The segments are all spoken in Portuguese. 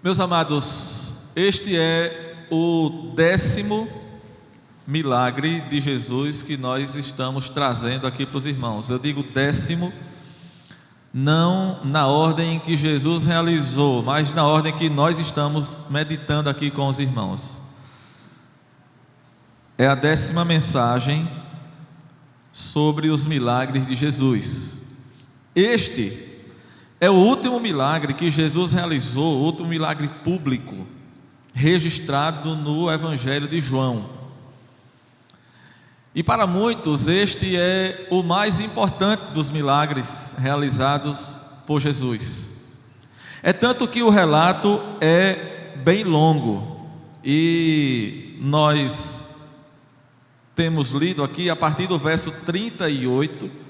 Meus amados, este é o 10º milagre de Jesus que nós estamos trazendo aqui para os irmãos. Eu digo 10º, não na ordem em que Jesus realizou, mas na ordem que nós estamos meditando aqui com os irmãos. É a 10ª mensagem sobre os milagres de Jesus. Este é o último milagre que Jesus realizou, o último milagre público, registrado no Evangelho de João. E para muitos este é o mais importante dos milagres realizados por Jesus. É tanto que o relato é bem longo, e nós temos lido aqui a partir do verso 38,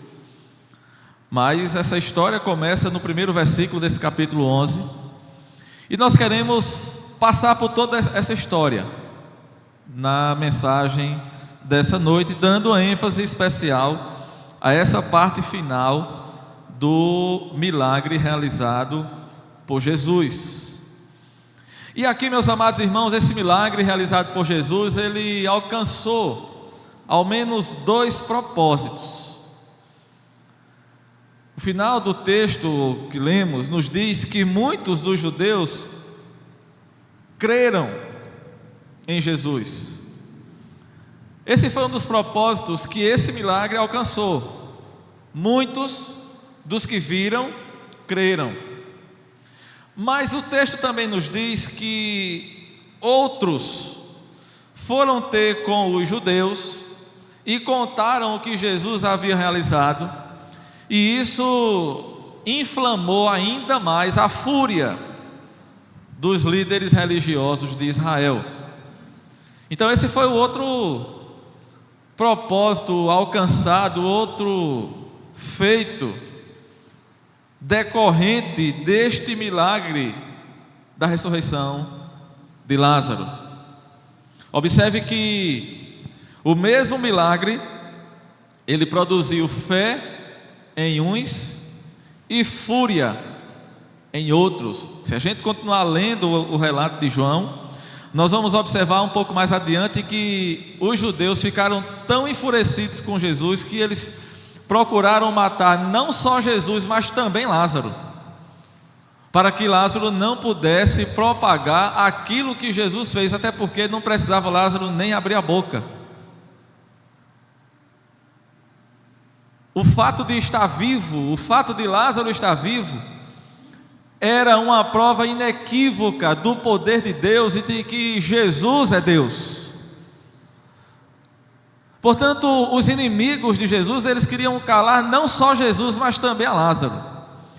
mas essa história começa no primeiro versículo desse capítulo 11, e nós queremos passar por toda essa história na mensagem dessa noite, dando ênfase especial a essa parte final do milagre realizado por Jesus. E aqui, meus amados irmãos, esse milagre realizado por Jesus, ele alcançou ao menos 2 propósitos. O final do texto que lemos nos diz que muitos dos judeus creram em Jesus. Esse foi um dos propósitos que esse milagre alcançou. Muitos dos que viram, creram. Mas o texto também nos diz que outros foram ter com os judeus e contaram o que Jesus havia realizado, e isso inflamou ainda mais a fúria dos líderes religiosos de Israel. Então esse foi o outro propósito alcançado, outro feito decorrente deste milagre da ressurreição de Lázaro. Observe que o mesmo milagre, ele produziu fé em uns e fúria em outros. Se a gente continuar lendo o relato de João, nós vamos observar um pouco mais adiante que os judeus ficaram tão enfurecidos com Jesus que eles procuraram matar não só Jesus, mas também Lázaro, para que Lázaro não pudesse propagar aquilo que Jesus fez, até porque não precisava Lázaro nem abrir a boca. O fato de estar vivo, o fato de Lázaro estar vivo, era uma prova inequívoca do poder de Deus e de que Jesus é Deus. Portanto, os inimigos de Jesus, eles queriam calar não só Jesus, mas também a Lázaro.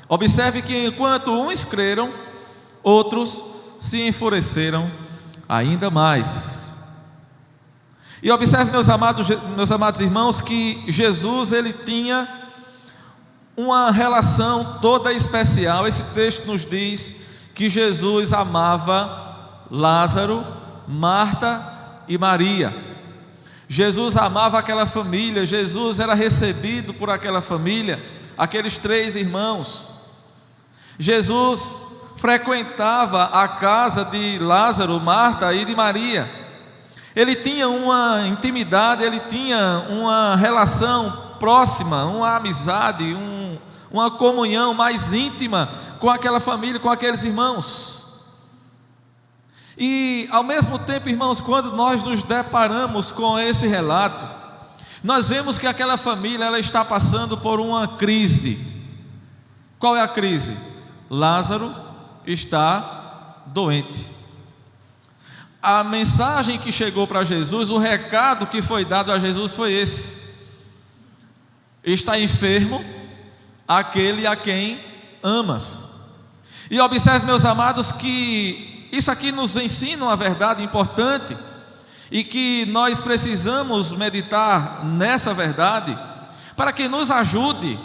Observe que enquanto uns creram, outros se enfureceram ainda mais. E observe, meus amados irmãos, que Jesus, ele tinha uma relação toda especial. Esse texto nos diz que Jesus amava Lázaro, Marta e Maria. Jesus amava aquela família, Jesus era recebido por aquela família, aqueles 3 irmãos. Jesus frequentava a casa de Lázaro, Marta e de Maria. Ele tinha uma intimidade, ele tinha uma relação próxima, uma amizade, uma comunhão mais íntima com aquela família, com aqueles irmãos. E ao mesmo tempo, irmãos, quando nós nos deparamos com esse relato, nós vemos que aquela família, ela está passando por uma crise. Qual é a crise? Lázaro está doente. A mensagem que chegou para Jesus, o recado que foi dado a Jesus foi esse: está enfermo aquele a quem amas. E observe, meus amados, que isso aqui nos ensina uma verdade importante, e que nós precisamos meditar nessa verdade, para que nos ajude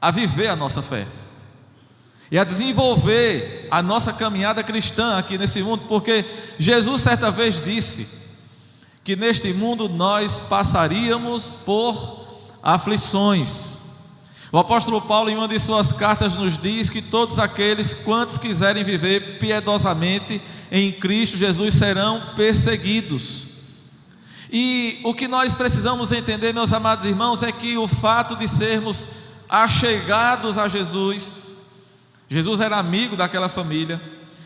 a viver a nossa fé e a desenvolver a nossa caminhada cristã aqui nesse mundo, porque Jesus certa vez disse que neste mundo nós passaríamos por aflições. O apóstolo Paulo, em uma de suas cartas, nos diz que todos aqueles quantos quiserem viver piedosamente em Cristo Jesus serão perseguidos. E o que nós precisamos entender, meus amados irmãos, é que o fato de sermos achegados a Jesus, Jesus era amigo daquela família,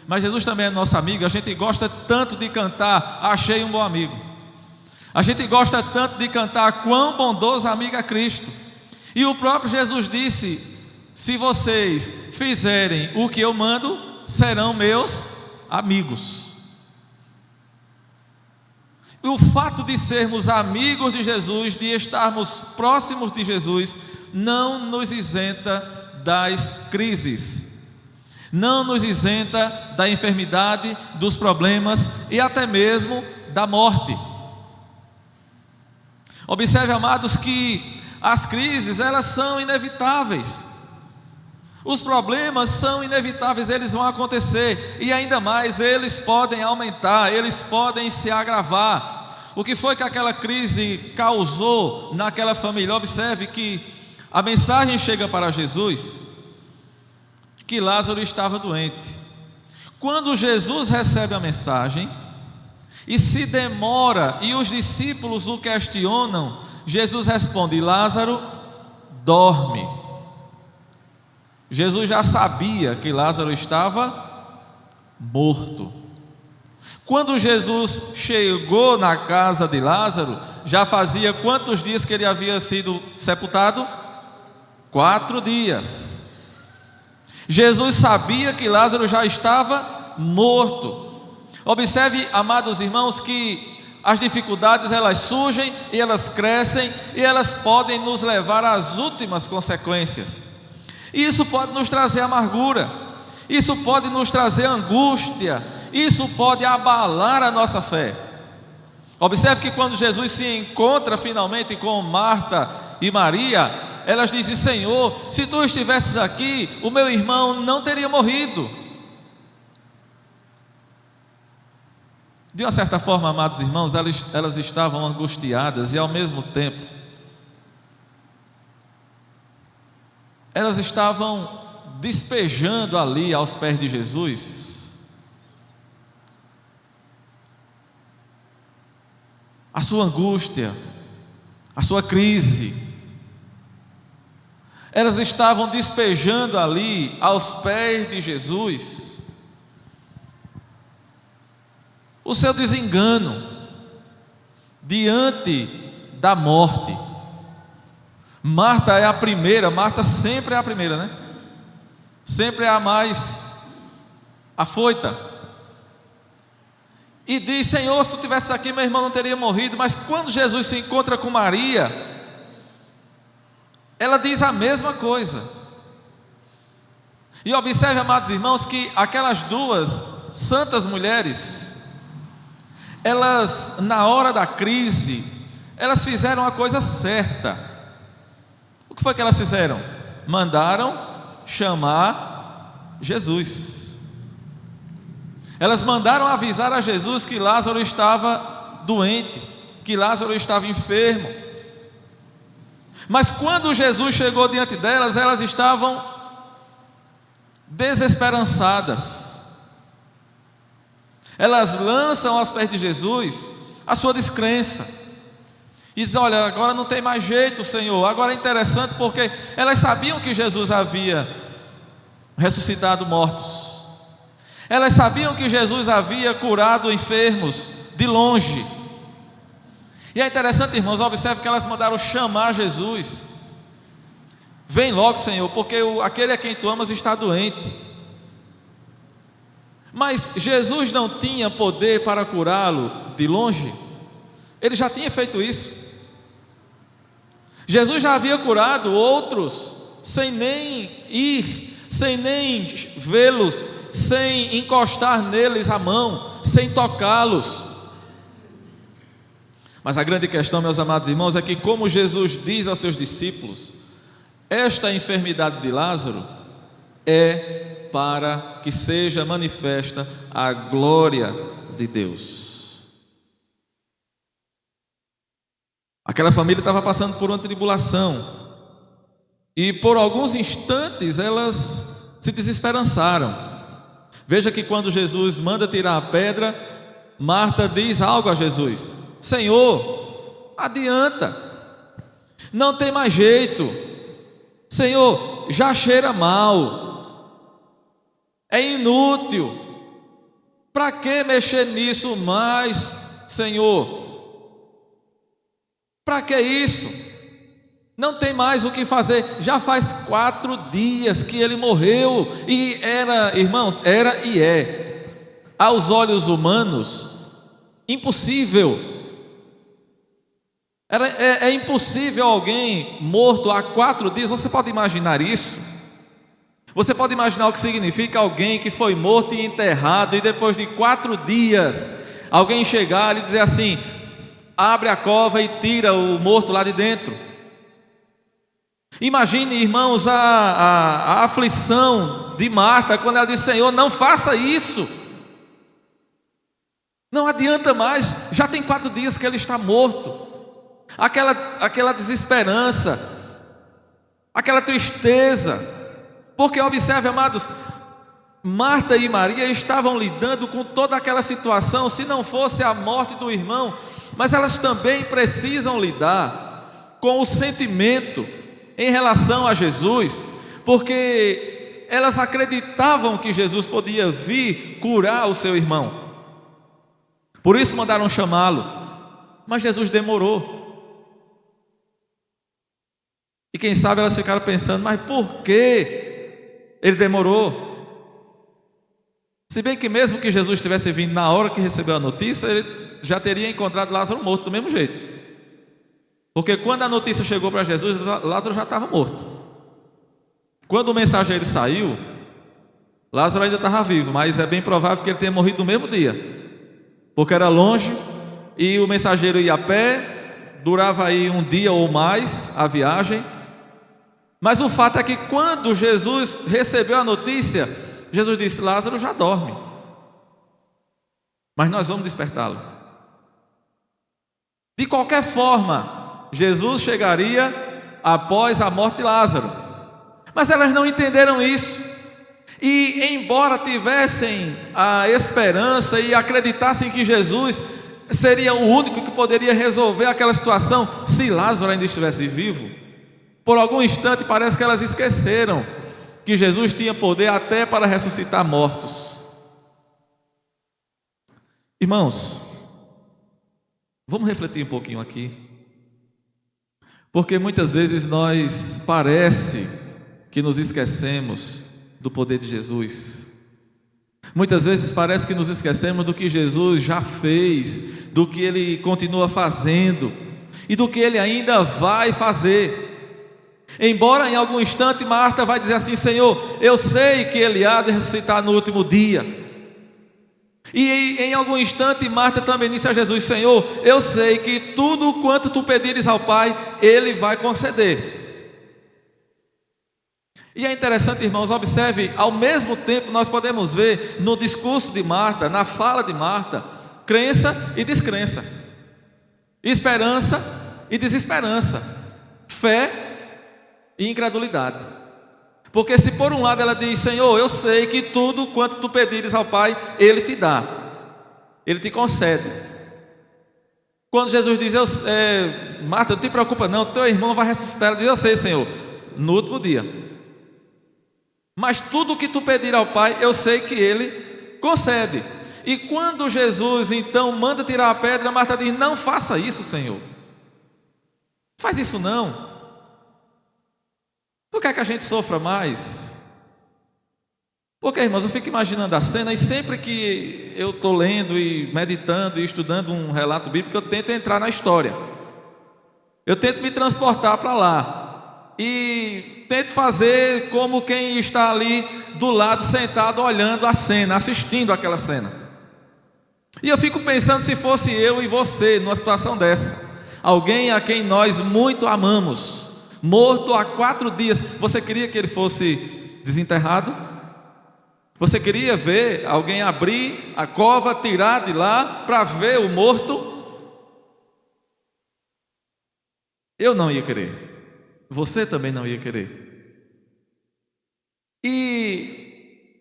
mas Jesus também é nosso amigo. A gente gosta tanto de cantar, achei um bom amigo. A gente gosta tanto de cantar, quão bondoso amigo é Cristo. E o próprio Jesus disse: se vocês fizerem o que eu mando, serão meus amigos. E o fato de sermos amigos de Jesus, de estarmos próximos de Jesus, não nos isenta das crises, não nos isenta da enfermidade, dos problemas e até mesmo da morte. Observe, amados, que as crises, elas são inevitáveis. Os problemas são inevitáveis, eles vão acontecer, e ainda mais, eles podem aumentar, eles podem se agravar. O que foi que aquela crise causou naquela família? Observe que a mensagem chega para Jesus, que Lázaro estava doente. Quando Jesus recebe a mensagem, e se demora, e os discípulos o questionam, Jesus responde: Lázaro dorme. Jesus já sabia que Lázaro estava morto. Quando Jesus chegou na casa de Lázaro, já fazia quantos dias que ele havia sido sepultado? 4 dias. Jesus sabia que Lázaro já estava morto. Observe, amados irmãos, que as dificuldades, elas surgem e elas crescem e elas podem nos levar às últimas consequências. Isso pode nos trazer amargura, isso pode nos trazer angústia, isso pode abalar a nossa fé. Observe que quando Jesus se encontra finalmente com Marta e Maria, elas dizem: Senhor, se tu estivesses aqui, o meu irmão não teria morrido. De uma certa forma, amados irmãos, elas estavam angustiadas e ao mesmo tempo elas estavam despejando ali aos pés de Jesus a sua angústia, a sua crise. Elas estavam despejando ali aos pés de Jesus o seu desengano diante da morte. Marta é a primeira, Marta sempre é a primeira, né? Sempre é a mais afoita. E diz: Senhor, se tu estivesse aqui, meu irmão não teria morrido. Mas quando Jesus se encontra com Maria, ela diz a mesma coisa. E observe, amados irmãos, que aquelas duas santas mulheres, elas, na hora da crise, elas fizeram a coisa certa. O que foi que elas fizeram? Mandaram chamar Jesus. Elas mandaram avisar a Jesus que Lázaro estava doente, que Lázaro estava enfermo. Mas quando Jesus chegou diante delas, elas estavam desesperançadas. Elas lançam aos pés de Jesus a sua descrença. E dizem: olha, agora não tem mais jeito, Senhor. Agora é interessante porque elas sabiam que Jesus havia ressuscitado mortos. Elas sabiam que Jesus havia curado enfermos de longe. E é interessante, irmãos, observe que elas mandaram chamar Jesus. Vem logo, Senhor, porque aquele a quem tu amas está doente. Mas Jesus não tinha poder para curá-lo de longe. Ele já tinha feito isso. Jesus já havia curado outros sem nem ir, sem nem vê-los, sem encostar neles a mão, sem tocá-los. Mas a grande questão, meus amados irmãos, é que, como Jesus diz aos seus discípulos, esta enfermidade de Lázaro é para que seja manifesta a glória de Deus. Aquela família estava passando por uma tribulação, e por alguns instantes elas se desesperançaram. Veja que quando Jesus manda tirar a pedra, Marta diz algo a Jesus: Senhor, adianta, não tem mais jeito, Senhor, já cheira mal, é inútil, para que mexer nisso mais, Senhor? Para que isso? Não tem mais o que fazer. Já faz 4 dias que ele morreu. E era, irmãos, era e é, aos olhos humanos, impossível. É impossível alguém morto há 4 dias. Você pode imaginar isso? Você pode imaginar o que significa alguém que foi morto e enterrado, e depois de 4 dias alguém chegar e dizer assim: abre a cova e tira o morto lá de dentro. Imagine, irmãos, a aflição de Marta quando ela disse: Senhor, não faça isso, não adianta mais, já tem 4 dias que ele está morto. Aquela desesperança, aquela tristeza, porque observe, amados, Marta e Maria estavam lidando com toda aquela situação, se não fosse a morte do irmão, mas elas também precisam lidar com o sentimento em relação a Jesus, porque elas acreditavam que Jesus podia vir curar o seu irmão, por isso mandaram chamá-lo, mas Jesus demorou. E quem sabe elas ficaram pensando: mas por que ele demorou? Se bem que mesmo que Jesus tivesse vindo na hora que recebeu a notícia, ele já teria encontrado Lázaro morto do mesmo jeito. Porque quando a notícia chegou para Jesus, Lázaro já estava morto. Quando o mensageiro saiu, Lázaro ainda estava vivo, mas é bem provável que ele tenha morrido no mesmo dia, porque era longe e o mensageiro ia a pé, durava aí 1 dia ou mais a viagem. Mas o fato é que quando Jesus recebeu a notícia, Jesus disse: Lázaro já dorme, mas nós vamos despertá-lo. De qualquer forma, Jesus chegaria após a morte de Lázaro, mas elas não entenderam isso. E embora tivessem a esperança e acreditassem que Jesus seria o único que poderia resolver aquela situação, se Lázaro ainda estivesse vivo, por algum instante parece que elas esqueceram que Jesus tinha poder até para ressuscitar mortos. Irmãos, vamos refletir um pouquinho aqui, porque muitas vezes nós parece que nos esquecemos do poder de Jesus. Muitas vezes parece que nos esquecemos do que Jesus já fez, do que Ele continua fazendo e do que Ele ainda vai fazer. Embora em algum instante Marta vai dizer assim: Senhor, eu sei que Ele há de ressuscitar no último dia. E em algum instante Marta também disse a Jesus: Senhor, eu sei que tudo quanto tu pedires ao Pai, Ele vai conceder. E é interessante, irmãos, observe, ao mesmo tempo nós podemos ver no discurso de Marta, na fala de Marta, crença e descrença, esperança e desesperança, fé e incredulidade. Porque se por um lado ela diz: Senhor, eu sei que tudo quanto tu pedires ao Pai, Ele te dá, Ele te concede. Quando Jesus diz: Marta, não te preocupa não, teu irmão vai ressuscitar, ela diz: eu sei, Senhor, no último dia. Mas tudo que tu pedir ao Pai, eu sei que Ele concede. E quando Jesus então manda tirar a pedra, Marta diz: não faça isso, Senhor, faz isso não. Tu quer que a gente sofra mais? Porque, irmãos, eu fico imaginando a cena, e sempre que eu estou lendo e meditando e estudando um relato bíblico, eu tento entrar na história, eu tento me transportar para lá e tento fazer como quem está ali do lado, sentado, olhando a cena, assistindo aquela cena. E eu fico pensando, se fosse eu e você numa situação dessa, alguém a quem nós muito amamos, morto há 4 dias, você queria que ele fosse desenterrado? Você queria ver alguém abrir a cova, tirar de lá para ver o morto? Eu não ia querer, você também não ia querer. E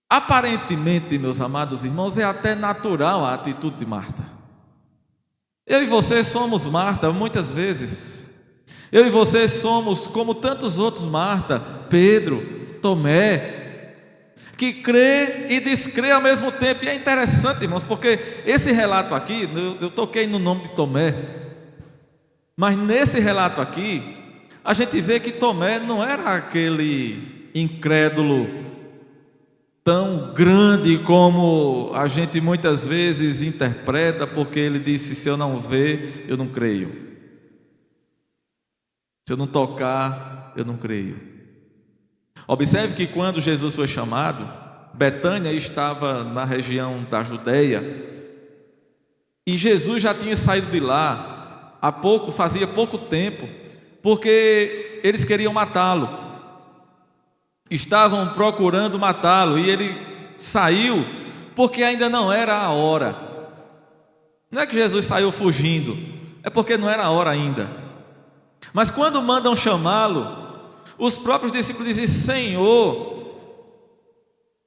aparentemente, meus amados irmãos, é até natural a atitude de Marta. Eu e você somos Marta muitas vezes. Eu e você somos como tantos outros Marta, Pedro, Tomé, que crê e descrê ao mesmo tempo. E é interessante, irmãos, porque esse relato aqui, eu toquei no nome de Tomé, mas nesse relato aqui, a gente vê que Tomé não era aquele incrédulo tão grande como a gente muitas vezes interpreta, porque ele disse: se eu não ver, eu não creio, se eu não tocar, eu não creio. Observe que quando Jesus foi chamado, Betânia estava na região da Judeia, e Jesus já tinha saído de lá fazia pouco tempo, porque eles queriam matá-lo. Estavam procurando matá-lo, e ele saiu porque ainda não era a hora. Não é que Jesus saiu fugindo, é porque não era a hora ainda. Mas quando mandam chamá-lo, os próprios discípulos dizem: Senhor,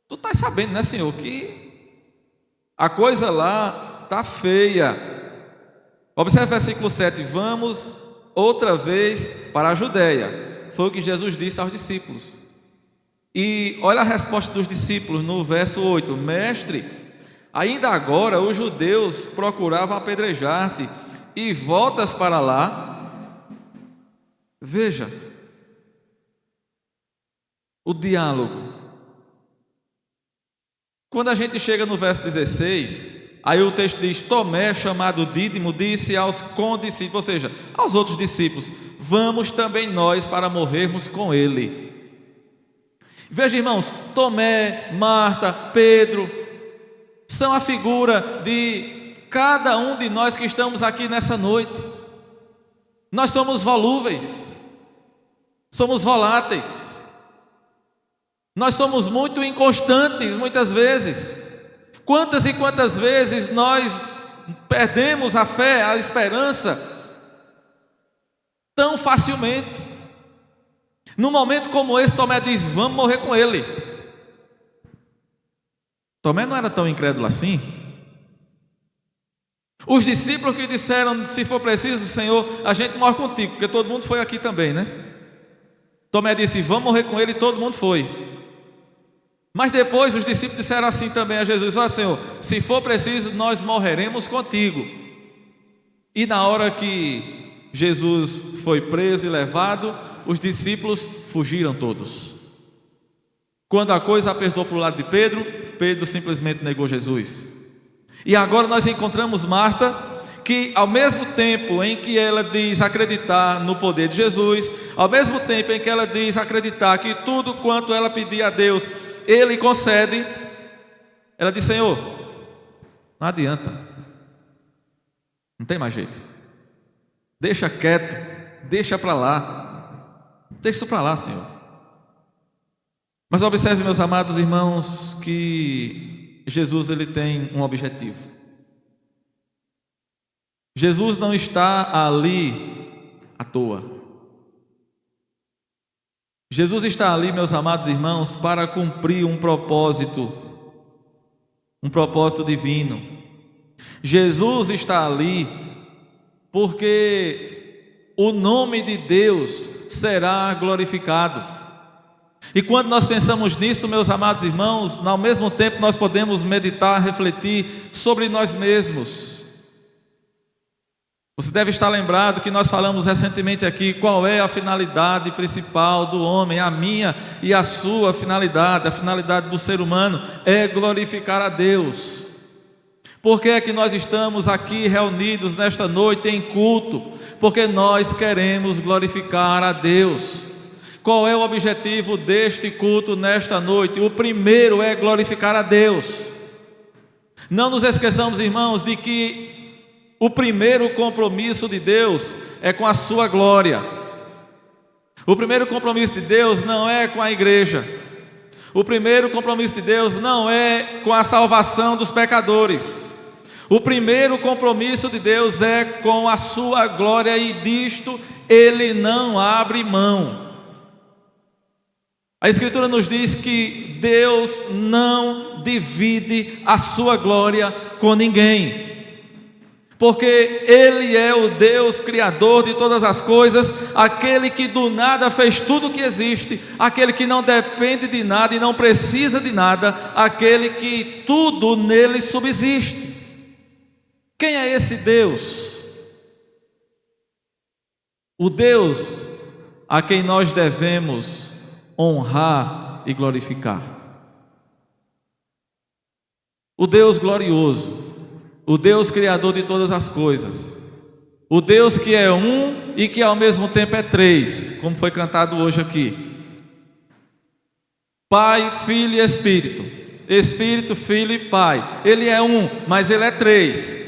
tu estás sabendo, né, Senhor, que a coisa lá está feia. Observe o versículo 7: vamos outra vez para a Judeia. Foi o que Jesus disse aos discípulos. E olha a resposta dos discípulos no verso 8: Mestre, ainda agora os judeus procuravam apedrejar-te, e voltas para lá? Veja o diálogo. Quando a gente chega no verso 16, aí o texto diz: Tomé, chamado Dídimo, disse aos condiscípulos, ou seja, aos outros discípulos: vamos também nós para morrermos com ele. Veja, irmãos, Tomé, Marta, Pedro são a figura de cada um de nós que estamos aqui nessa noite. Nós somos volúveis, somos voláteis, nós somos muito inconstantes muitas vezes. Quantas e quantas vezes nós perdemos a fé, a esperança tão facilmente. Num momento como esse, Tomé diz: vamos morrer com ele. Tomé não era tão incrédulo assim. Os discípulos que disseram: se for preciso, Senhor, a gente morre contigo, porque todo mundo foi aqui também, né? Tomé disse: vamos morrer com ele, e todo mundo foi. Mas depois os discípulos disseram assim também a Jesus: ó Senhor, se for preciso, nós morreremos contigo. E na hora que Jesus foi preso e levado, os discípulos fugiram todos. Quando a coisa apertou para o lado de Pedro, Pedro simplesmente negou Jesus. E agora nós encontramos Marta, que ao mesmo tempo em que ela diz acreditar no poder de Jesus, ao mesmo tempo em que ela diz acreditar que tudo quanto ela pedir a Deus, Ele concede, ela diz: Senhor, não adianta, não tem mais jeito, deixa quieto, deixa para lá, deixa isso para lá, Senhor. Mas observe, meus amados irmãos, que Jesus, ele tem um objetivo. Jesus não está ali à toa. Jesus está ali, meus amados irmãos, para cumprir um propósito divino. Jesus está ali porque o nome de Deus será glorificado. E quando nós pensamos nisso, meus amados irmãos, ao mesmo tempo nós podemos meditar, refletir sobre nós mesmos. Você deve estar lembrado que nós falamos recentemente aqui qual é a finalidade principal do homem. A minha e a sua finalidade, a finalidade do ser humano é glorificar a Deus. Por que é que nós estamos aqui reunidos nesta noite em culto? Porque nós queremos glorificar a Deus. Qual é o objetivo deste culto nesta noite? O primeiro é glorificar a Deus. Não nos esqueçamos, irmãos, de que o primeiro compromisso de Deus é com a sua glória. O primeiro compromisso de Deus não é com a igreja. O primeiro compromisso de Deus não é com a salvação dos pecadores. O primeiro compromisso de Deus é com a sua glória, e disto Ele não abre mão. A Escritura nos diz que Deus não divide a sua glória com ninguém, porque Ele é o Deus Criador de todas as coisas, aquele que do nada fez tudo o que existe, aquele que não depende de nada e não precisa de nada, aquele que tudo nele subsiste. Quem é esse Deus? O Deus a quem nós devemos honrar e glorificar. O Deus glorioso, o Deus criador de todas as coisas, o Deus que é um e que ao mesmo tempo é três, como foi cantado hoje aqui. Pai, Filho e Espírito. Espírito, Filho e Pai. Ele é um, mas Ele é três.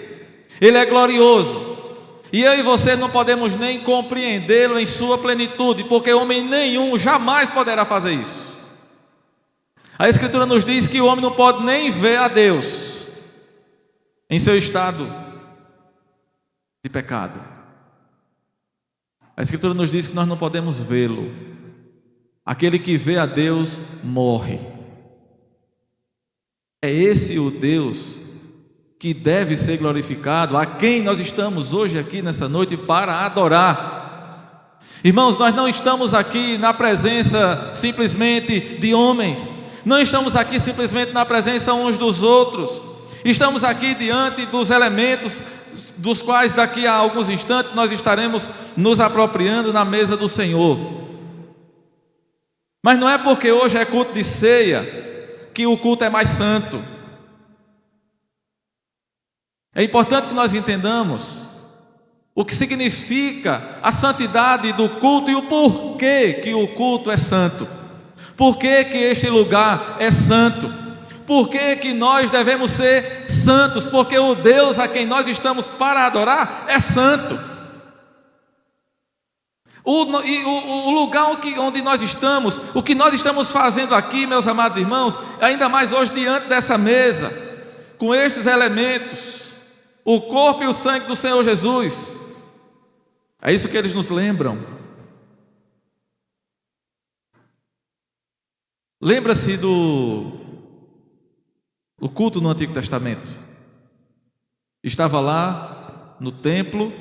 Ele é glorioso. E eu e você não podemos nem compreendê-lo em sua plenitude, porque homem nenhum jamais poderá fazer isso. A Escritura nos diz que o homem não pode nem ver a Deus em seu estado de pecado. A Escritura nos diz que nós não podemos vê-lo. Aquele que vê a Deus morre. É esse o Deus que deve ser glorificado, a quem nós estamos hoje aqui nessa noite para adorar. Irmãos, nós não estamos aqui na presença simplesmente de homens, não estamos aqui simplesmente na presença uns dos outros, estamos aqui diante dos elementos dos quais daqui a alguns instantes nós estaremos nos apropriando na mesa do Senhor. Mas não é porque hoje é culto de ceia que o culto é mais santo. É importante que nós entendamos o que significa a santidade do culto e o porquê que o culto é santo. Por que este lugar é santo? Por que nós devemos ser santos? Porque o Deus a quem nós estamos para adorar é santo. O lugar onde nós estamos, o que nós estamos fazendo aqui, meus amados irmãos, ainda mais hoje diante dessa mesa, com estes elementos, o corpo e o sangue do Senhor Jesus, é isso que eles nos lembram. Lembra-se do culto no Antigo Testamento. Estava lá no templo,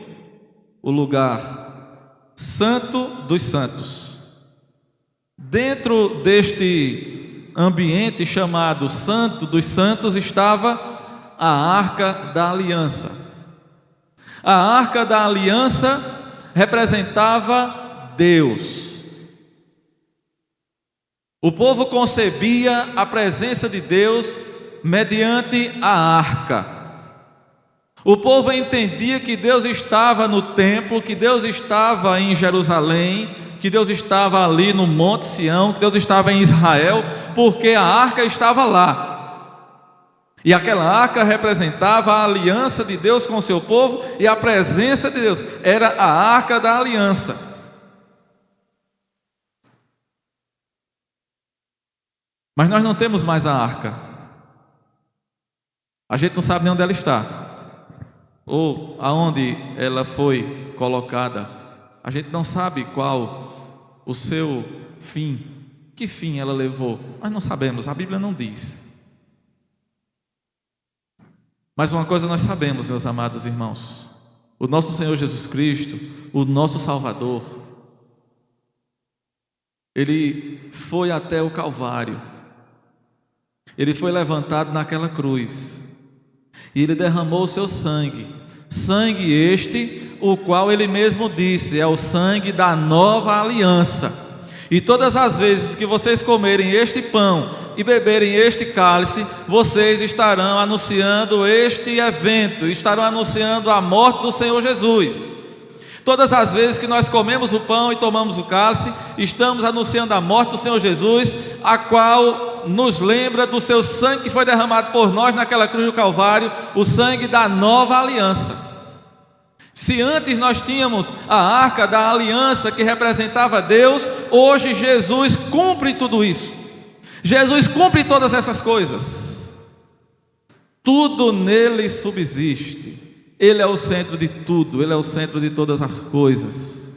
o lugar santo dos santos. Dentro deste ambiente chamado Santo dos Santos estava a Arca da Aliança. A Arca da Aliança representava Deus. O povo concebia a presença de Deus mediante a arca. O povo entendia que Deus estava no templo, que Deus estava em Jerusalém, que Deus estava ali no Monte Sião, que Deus estava em Israel, porque a arca estava lá. E aquela arca representava a aliança de Deus com o seu povo, e a presença de Deus era a arca da aliança. Mas nós não temos mais a arca. A gente não sabe nem onde ela está, ou aonde ela foi colocada. A gente não sabe qual o seu fim, que fim ela levou. Nós não sabemos, a Bíblia não diz. Mas uma coisa nós sabemos, meus amados irmãos: o nosso Senhor Jesus Cristo, o nosso Salvador, Ele foi até o Calvário, Ele foi levantado naquela cruz, e Ele derramou o seu sangue, sangue este, o qual Ele mesmo disse, é o sangue da nova aliança. E todas as vezes que vocês comerem este pão e beberem este cálice, vocês estarão anunciando este evento, estarão anunciando a morte do Senhor Jesus. Todas as vezes que nós comemos o pão e tomamos o cálice, estamos anunciando a morte do Senhor Jesus, a qual nos lembra do seu sangue que foi derramado por nós naquela cruz do Calvário, o sangue da nova aliança. Se antes nós tínhamos a arca da aliança que representava Deus, hoje Jesus cumpre tudo isso. Jesus cumpre todas essas coisas. Tudo nele subsiste. Ele é o centro de tudo, Ele é o centro de todas as coisas.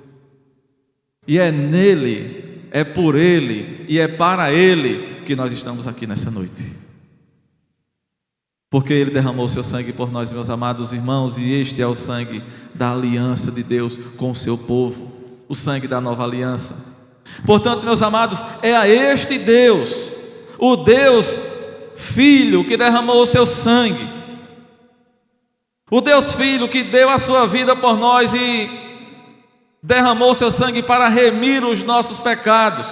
E é nele, é por Ele e é para Ele que nós estamos aqui nessa noite. Porque Ele derramou o seu sangue por nós, meus amados irmãos, e este é o sangue da aliança de Deus com o seu povo, o sangue da nova aliança. Portanto, meus amados, é a este Deus, o Deus Filho, que derramou o seu sangue, o Deus Filho que deu a sua vida por nós e derramou o seu sangue para remir os nossos pecados.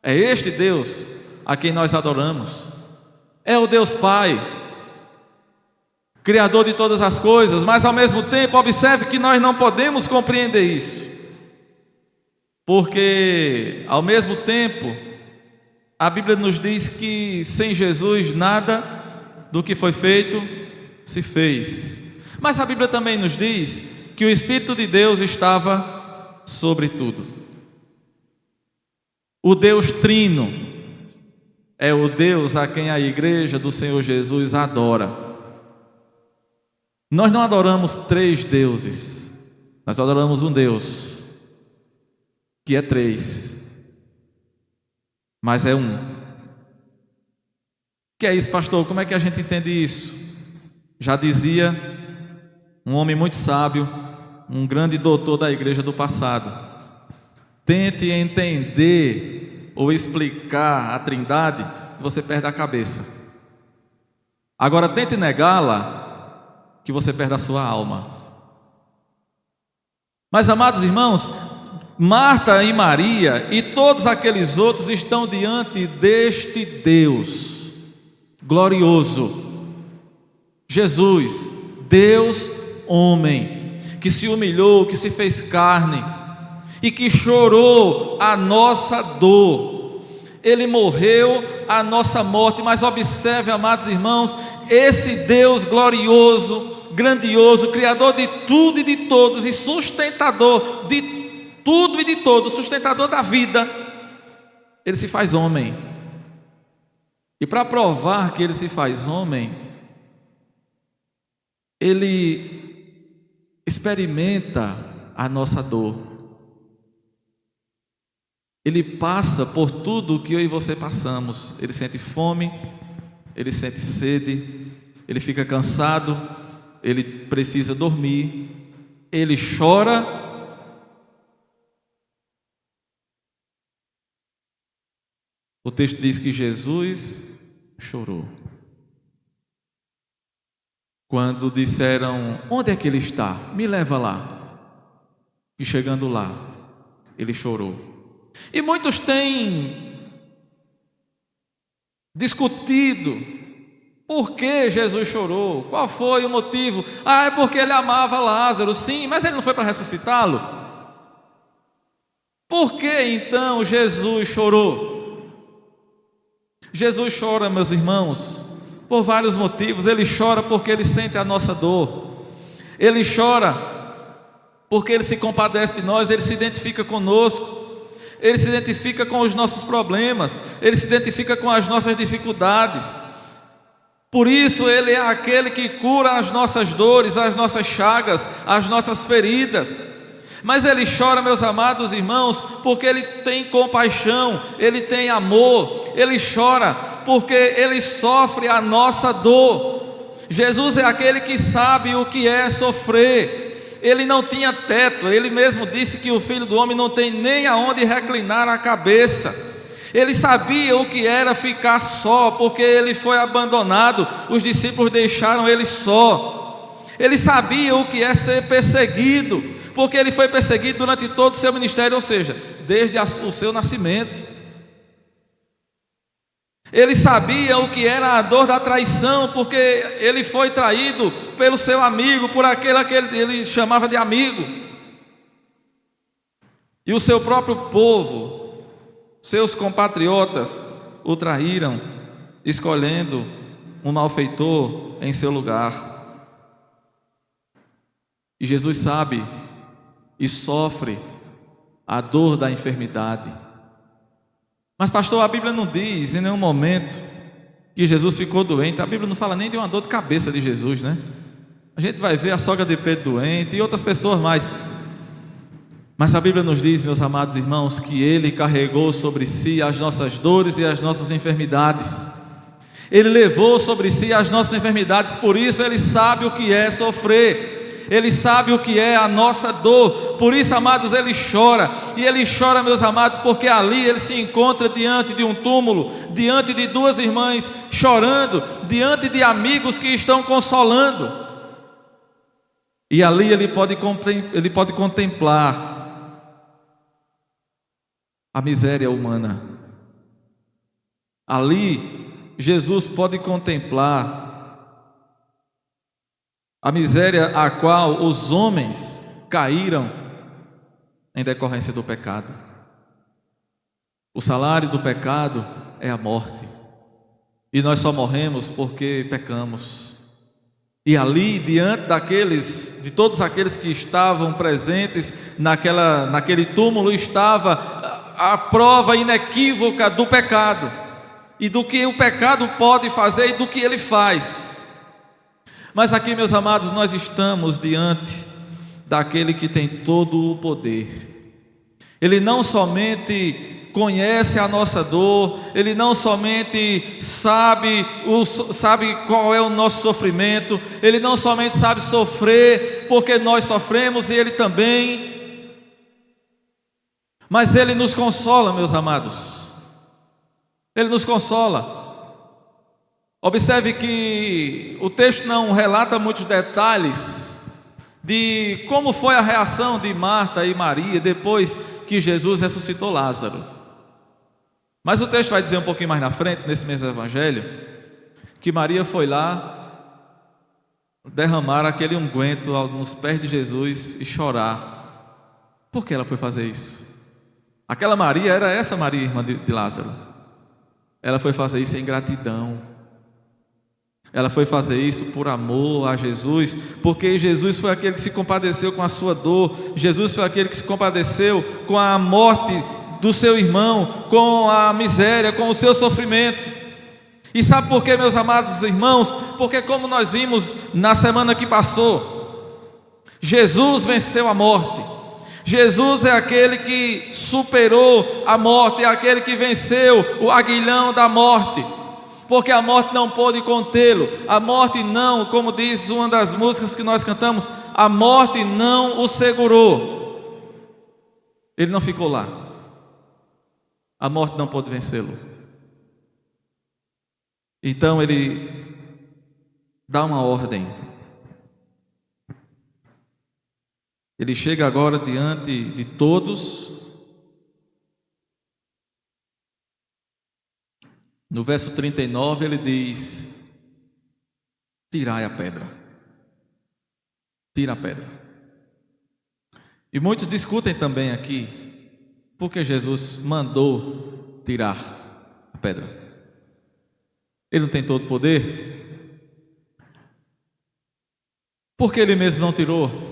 É este Deus a quem nós adoramos. É o Deus Pai, Criador de todas as coisas, mas ao mesmo tempo, observe que nós não podemos compreender isso, porque ao mesmo tempo, a Bíblia nos diz que sem Jesus nada do que foi feito se fez. Mas a Bíblia também nos diz que o Espírito de Deus estava sobre tudo. O Deus Trino é o Deus a quem a igreja do Senhor Jesus adora. Nós não adoramos três deuses, nós adoramos um Deus, que é três, mas é um. O que é isso, pastor? Como é que a gente entende isso? Já dizia um homem muito sábio, um grande doutor da igreja do passado: tente entender ou explicar a Trindade, você perde a cabeça. Agora tente negá-la, que você perde a sua alma. Mas, amados irmãos, Marta e Maria e todos aqueles outros estão diante deste Deus glorioso, Jesus, Deus homem, que se humilhou, que se fez carne e que chorou a nossa dor. Ele morreu a nossa morte. Mas observe, amados irmãos, esse Deus glorioso, grandioso, Criador de tudo e de todos e sustentador de tudo e de todos, sustentador da vida, Ele se faz homem. E para provar que Ele se faz homem, Ele experimenta a nossa dor. Ele passa por tudo o que eu e você passamos. Ele sente fome, ele sente sede, ele fica cansado, ele precisa dormir, ele chora. O texto diz que Jesus chorou. Quando disseram: onde é que ele está? Me leva lá. E chegando lá, ele chorou. E muitos têm discutido por que Jesus chorou, qual foi o motivo. É porque ele amava Lázaro. Sim, mas ele não foi para ressuscitá-lo? Por que então Jesus chorou? Jesus chora, meus irmãos, por vários motivos. Ele chora porque ele sente a nossa dor. Ele chora porque ele se compadece de nós, ele se identifica conosco. Ele se identifica com os nossos problemas, ele se identifica com as nossas dificuldades. Por isso ele é aquele que cura as nossas dores, as nossas chagas, as nossas feridas. Mas ele chora, meus amados irmãos, porque ele tem compaixão, ele tem amor. Ele chora porque ele sofre a nossa dor. Jesus é aquele que sabe o que é sofrer. Ele não tinha teto, ele mesmo disse que o Filho do Homem não tem nem aonde reclinar a cabeça. Ele sabia o que era ficar só, porque ele foi abandonado, os discípulos deixaram ele só. Ele sabia o que é ser perseguido, porque ele foi perseguido durante todo o seu ministério, ou seja, desde o seu nascimento. Ele sabia o que era a dor da traição, porque ele foi traído pelo seu amigo, por aquele que ele chamava de amigo. E o seu próprio povo, seus compatriotas, o traíram, escolhendo um malfeitor em seu lugar. E Jesus sabe e sofre a dor da enfermidade. Mas pastor, a Bíblia não diz em nenhum momento que Jesus ficou doente. A Bíblia não fala nem de uma dor de cabeça de Jesus, né? A gente vai ver a sogra de Pedro doente e outras pessoas mais. Mas a Bíblia nos diz, meus amados irmãos, que Ele carregou sobre si as nossas dores e as nossas enfermidades. Ele levou sobre si as nossas enfermidades, por isso Ele sabe o que é sofrer. Ele sabe o que é a nossa dor. Por isso, amados, Ele chora. E Ele chora, meus amados, porque ali Ele se encontra diante de um túmulo, diante de duas irmãs chorando, diante de amigos que estão consolando. E ali Ele pode contemplar a miséria humana. Ali Jesus pode contemplar a miséria a qual os homens caíram em decorrência do pecado. O salário do pecado é a morte, e nós só morremos porque pecamos. E ali, diante de todos aqueles que estavam presentes naquele túmulo, estava a prova inequívoca do pecado, e do que o pecado pode fazer e do que ele faz. Mas aqui, meus amados, nós estamos diante daquele que tem todo o poder. Ele não somente conhece a nossa dor, Ele não somente sabe qual é o nosso sofrimento, Ele não somente sabe sofrer porque nós sofremos e Ele também, mas Ele nos consola, meus amados. Ele nos consola. Observe que o texto não relata muitos detalhes de como foi a reação de Marta e Maria depois que Jesus ressuscitou Lázaro. Mas o texto vai dizer um pouquinho mais na frente, nesse mesmo evangelho, que Maria foi lá derramar aquele unguento nos pés de Jesus e chorar. Por que ela foi fazer isso? Aquela Maria era essa Maria, irmã de Lázaro. Ela foi fazer isso em gratidão. Ela foi fazer isso por amor a Jesus, porque Jesus foi aquele que se compadeceu com a sua dor. Jesus foi aquele que se compadeceu com a morte do seu irmão, com a miséria, com o seu sofrimento. E sabe por quê, meus amados irmãos? Porque, como nós vimos na semana que passou, Jesus venceu a morte. Jesus é aquele que superou a morte, é aquele que venceu o aguilhão da morte, porque a morte não pôde contê-lo. A morte não, como diz uma das músicas que nós cantamos, a morte não o segurou. Ele não ficou lá. A morte não pôde vencê-lo. Então ele dá uma ordem. Ele chega agora diante de todos. No verso 39 ele diz: tirai a pedra. Tira a pedra. E muitos discutem também aqui porque Jesus mandou tirar a pedra. Ele não tem todo o poder? Porque ele mesmo não tirou?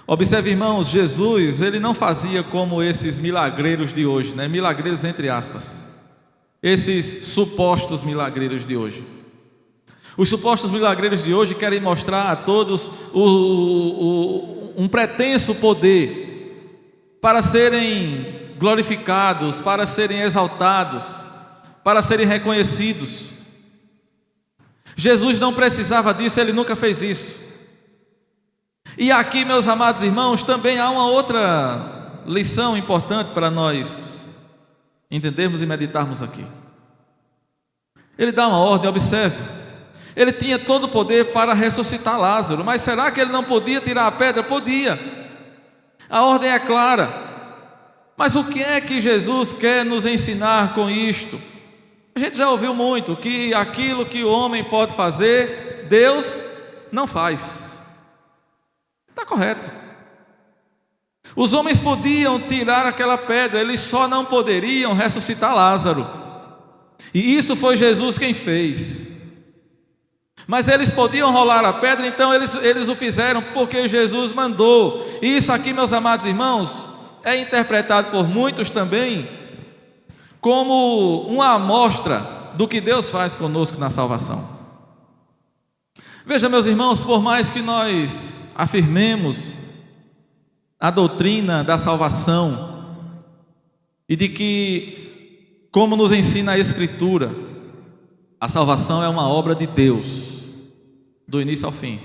Observe, irmãos, Jesus, ele não fazia como esses milagreiros de hoje, né? Milagreiros entre aspas. Esses supostos milagreiros de hoje. Os supostos milagreiros de hoje querem mostrar a todos um pretenso poder para serem glorificados, para serem exaltados, para serem reconhecidos. Jesus não precisava disso, ele nunca fez isso. E aqui, meus amados irmãos, também há uma outra lição importante para nós entendermos e meditarmos aqui. Ele dá uma ordem, observe. Ele tinha todo o poder para ressuscitar Lázaro, mas será que ele não podia tirar a pedra? Podia. A ordem é clara. Mas o que é que Jesus quer nos ensinar com isto? A gente já ouviu muito que aquilo que o homem pode fazer, Deus não faz. Está correto. Os homens podiam tirar aquela pedra, eles só não poderiam ressuscitar Lázaro. E isso foi Jesus quem fez. Mas eles podiam rolar a pedra, então eles o fizeram porque Jesus mandou. E isso aqui, meus amados irmãos, é interpretado por muitos também como uma amostra do que Deus faz conosco na salvação. Veja, meus irmãos, por mais que nós afirmemos a doutrina da salvação e de que, como nos ensina a Escritura, a salvação é uma obra de Deus, do início ao fim.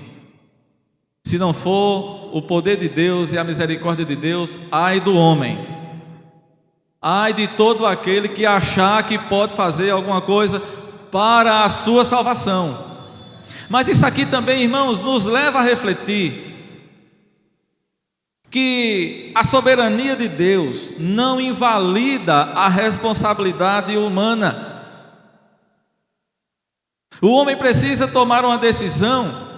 Se não for o poder de Deus e a misericórdia de Deus, ai do homem, ai de todo aquele que achar que pode fazer alguma coisa para a sua salvação. Mas isso aqui também, irmãos, nos leva a refletir que a soberania de Deus não invalida a responsabilidade humana. O homem precisa tomar uma decisão,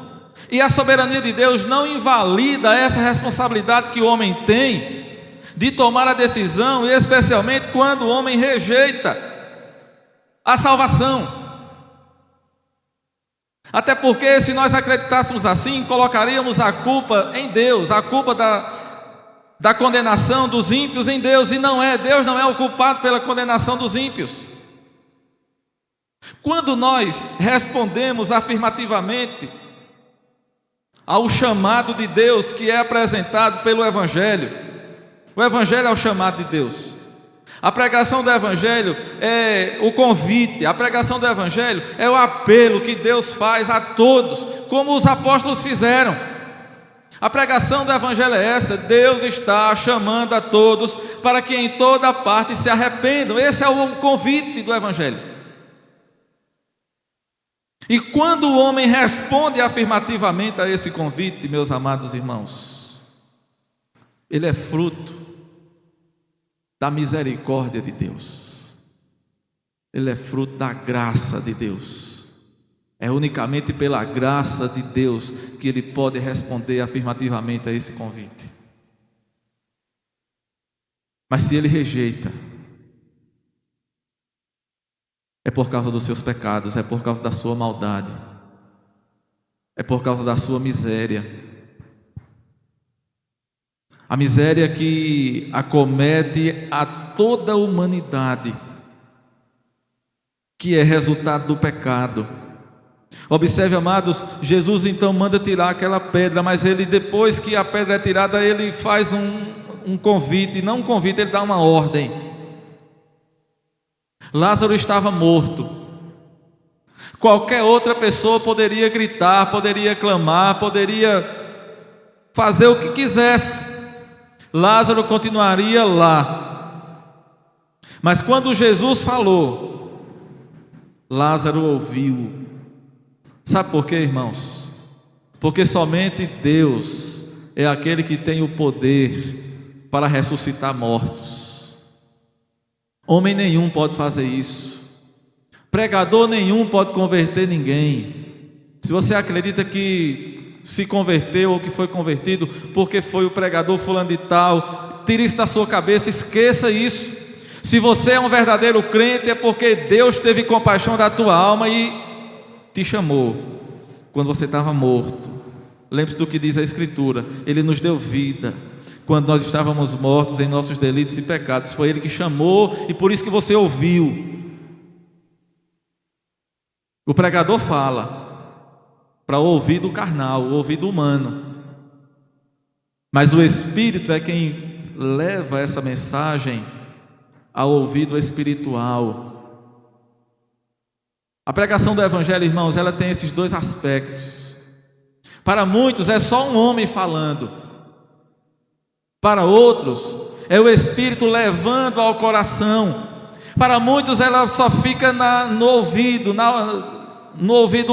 e a soberania de Deus não invalida essa responsabilidade que o homem tem de tomar a decisão, e especialmente quando o homem rejeita a salvação. Até porque, se nós acreditássemos assim, colocaríamos a culpa em Deus, a culpa da condenação dos ímpios em Deus, e não é. Deus não é o culpado pela condenação dos ímpios. Quando nós respondemos afirmativamente ao chamado de Deus que é apresentado pelo Evangelho, o Evangelho é o chamado de Deus. A pregação do Evangelho é o convite, a pregação do Evangelho é o apelo que Deus faz a todos, como os apóstolos fizeram. A pregação do Evangelho é essa: Deus está chamando a todos para que em toda parte se arrependam. Esse é o convite do Evangelho. E quando o homem responde afirmativamente a esse convite, meus amados irmãos, ele é fruto da misericórdia de Deus, ele é fruto da graça de Deus. É unicamente pela graça de Deus que ele pode responder afirmativamente a esse convite. Mas se ele rejeita, é por causa dos seus pecados, é por causa da sua maldade, é por causa da sua miséria. A miséria que acomete a toda a humanidade, que é resultado do pecado. Observe, amados, Jesus então manda tirar aquela pedra, mas ele, depois que a pedra é tirada, ele faz um convite, não um convite, ele dá uma ordem. Lázaro estava morto. Qualquer outra pessoa poderia gritar, poderia clamar, poderia fazer o que quisesse. Lázaro continuaria lá. Mas quando Jesus falou, Lázaro ouviu. Sabe por quê, irmãos? Porque somente Deus é aquele que tem o poder para ressuscitar mortos. Homem nenhum pode fazer isso. Pregador nenhum pode converter ninguém. Se você acredita que se converteu ou que foi convertido porque foi o pregador fulano de tal, tire isso da sua cabeça, esqueça isso. Se você é um verdadeiro crente, é porque Deus teve compaixão da tua alma e te chamou quando você estava morto. Lembre-se do que diz a Escritura: Ele nos deu vida quando nós estávamos mortos em nossos delitos e pecados. Foi Ele que chamou, e por isso que você ouviu. O pregador fala para o ouvido carnal, o ouvido humano, mas o Espírito é quem leva essa mensagem ao ouvido espiritual. A pregação do Evangelho, irmãos, ela tem esses dois aspectos. Para muitos é só um homem falando, para outros é o Espírito levando ao coração. Para muitos ela só fica no ouvido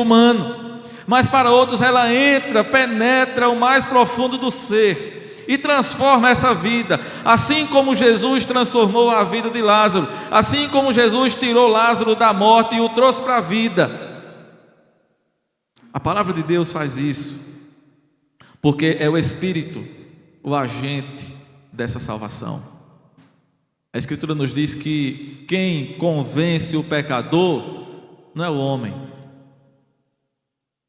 humano, mas para outros ela entra, penetra o mais profundo do ser e transforma essa vida. Assim como Jesus transformou a vida de Lázaro, assim como Jesus tirou Lázaro da morte e o trouxe para a vida. A palavra de Deus faz isso, porque é o Espírito o agente dessa salvação. A Escritura nos diz que quem convence o pecador não é o homem,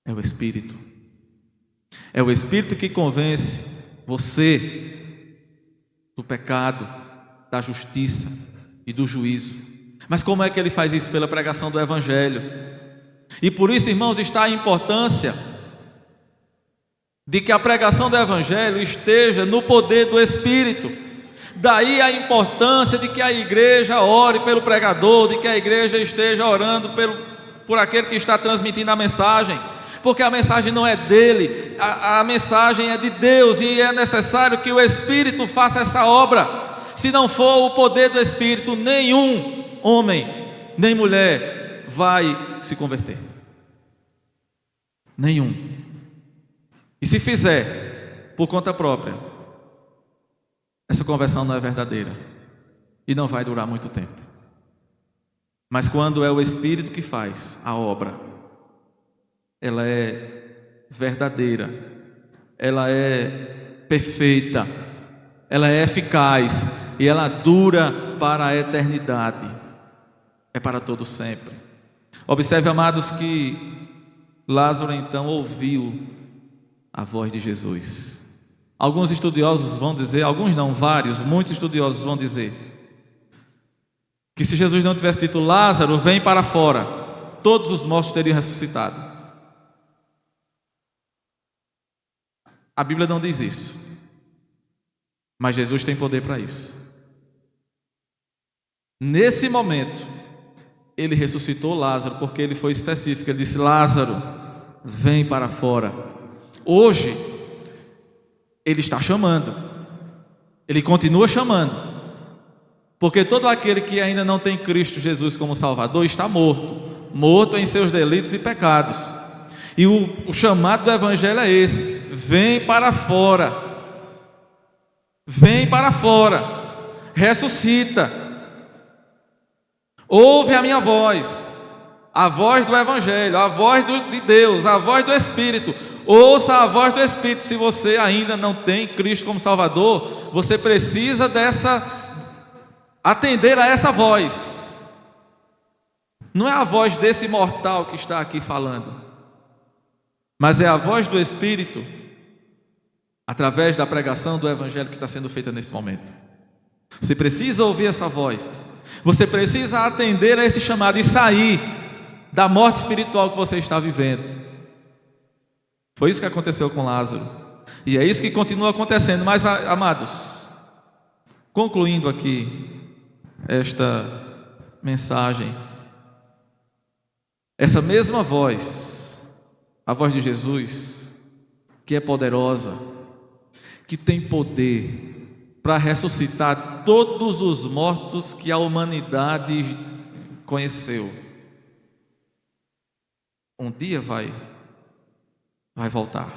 é o Espírito. É o Espírito que convence você do pecado, da justiça e do juízo. Mas como é que ele faz isso? Pela pregação do Evangelho. E por isso, irmãos, está a importância de que a pregação do Evangelho esteja no poder do Espírito. Daí a importância de que a igreja ore pelo pregador, de que a igreja esteja orando por aquele que está transmitindo a mensagem, porque a mensagem não é dele, a mensagem é de Deus, e é necessário que o Espírito faça essa obra. Se não for o poder do Espírito, nenhum homem, nem mulher vai se converter. Nenhum. E se fizer por conta própria, essa conversão não é verdadeira e não vai durar muito tempo. Mas quando é o Espírito que faz a obra, ela é verdadeira, ela é perfeita, ela é eficaz e ela dura para a eternidade, é para todo sempre. Observe, amados, que Lázaro então ouviu a voz de Jesus. Alguns estudiosos vão dizer, alguns não, vários, muitos estudiosos vão dizer que se Jesus não tivesse dito Lázaro, vem para fora, todos os mortos teriam ressuscitado. A Bíblia não diz isso, mas Jesus tem poder para isso. Nesse momento, ele ressuscitou Lázaro, porque ele foi específico, ele disse: Lázaro, vem para fora. Hoje, ele está chamando, ele continua chamando, porque todo aquele que ainda não tem Cristo Jesus como Salvador está morto em seus delitos e pecados. E o chamado do Evangelho é esse: vem para fora, ressuscita, ouve a minha voz, a voz do Evangelho, a voz de Deus, a voz do Espírito. Ouça a voz do Espírito. Se você ainda não tem Cristo como Salvador, você precisa atender a essa voz. Não é a voz desse mortal que está aqui falando, mas é a voz do Espírito, através da pregação do Evangelho que está sendo feita nesse momento. Você precisa ouvir essa voz, você precisa atender a esse chamado e sair da morte espiritual que você está vivendo. Foi isso que aconteceu com Lázaro, e é isso que continua acontecendo. Mas, amados, concluindo aqui esta mensagem, essa mesma voz, a voz de Jesus, que é poderosa, que tem poder para ressuscitar todos os mortos que a humanidade conheceu, um dia vai voltar.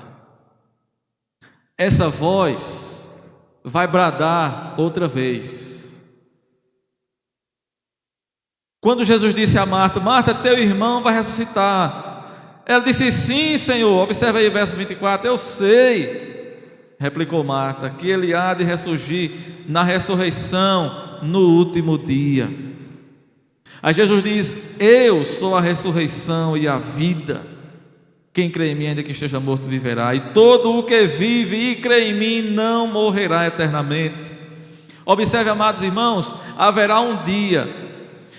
Essa voz vai bradar outra vez. Quando Jesus disse a Marta: Marta, teu irmão vai ressuscitar, ela disse: sim, Senhor. Observe aí verso 24: eu sei, replicou Marta, que ele há de ressurgir na ressurreição no último dia. Aí Jesus diz: eu sou a ressurreição e a vida. Quem crê em mim, ainda que esteja morto, viverá. E todo o que vive e crê em mim não morrerá eternamente. Observe, amados irmãos, haverá um dia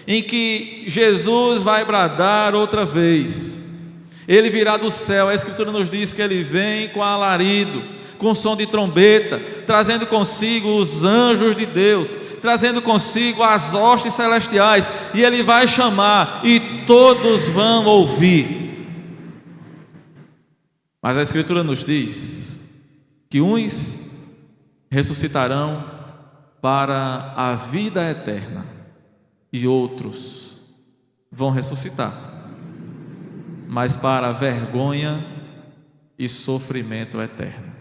em que Jesus vai bradar outra vez. Ele virá do céu. A Escritura nos diz que ele vem com alarido, com som de trombeta, trazendo consigo os anjos de Deus, trazendo consigo as hostes celestiais, e ele vai chamar e todos vão ouvir. Mas a Escritura nos diz que uns ressuscitarão para a vida eterna e outros vão ressuscitar, mas para a vergonha e sofrimento eterno.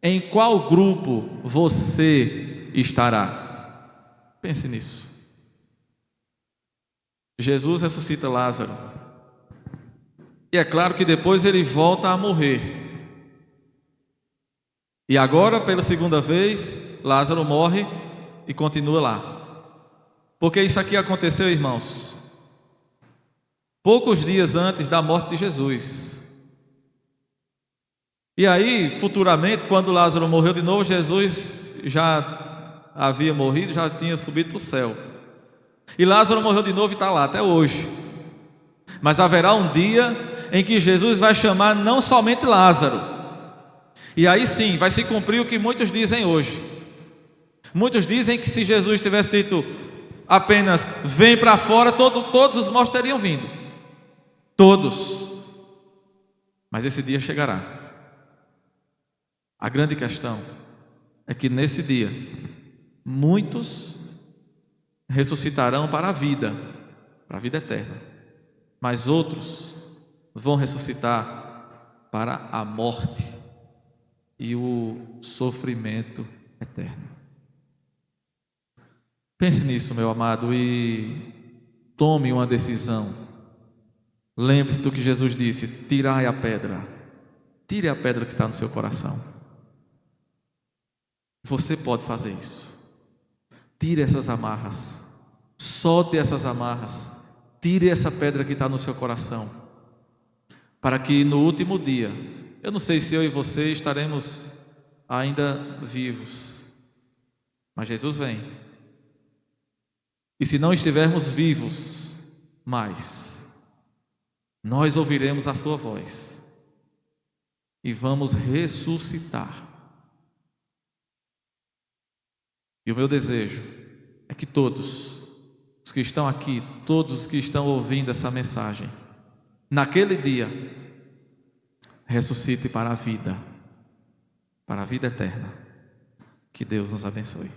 Em qual grupo você estará? Pense nisso. Jesus ressuscita Lázaro, e é claro que depois ele volta a morrer. E agora, pela segunda vez, Lázaro morre e continua lá. Porque isso aqui aconteceu, irmãos, poucos dias antes da morte de Jesus. E aí, futuramente, quando Lázaro morreu de novo, Jesus já havia morrido, já tinha subido para o céu. E Lázaro morreu de novo e está lá até hoje. Mas haverá um dia em que Jesus vai chamar não somente Lázaro, E aí sim vai se cumprir o que muitos dizem hoje. Muitos dizem que se Jesus tivesse dito apenas vem para fora, todos os mortos teriam vindo. Todos. Mas esse dia chegará. A grande questão é que nesse dia muitos ressuscitarão para a vida eterna, mas outros vão ressuscitar para a morte e o sofrimento eterno. Pense nisso, meu amado, e tome uma decisão. Lembre-se do que Jesus disse: tirai a pedra. Tire a pedra que está no seu coração. Você pode fazer isso. Tire essas amarras. Solte essas amarras. Tire essa pedra que está no seu coração, para que no último dia, eu não sei se eu e você estaremos ainda vivos, mas Jesus vem. E se não estivermos vivos mais, nós ouviremos a sua voz e vamos ressuscitar. E o meu desejo é que todos os que estão aqui, todos os que estão ouvindo essa mensagem, naquele dia, ressuscite para a vida eterna. Que Deus nos abençoe.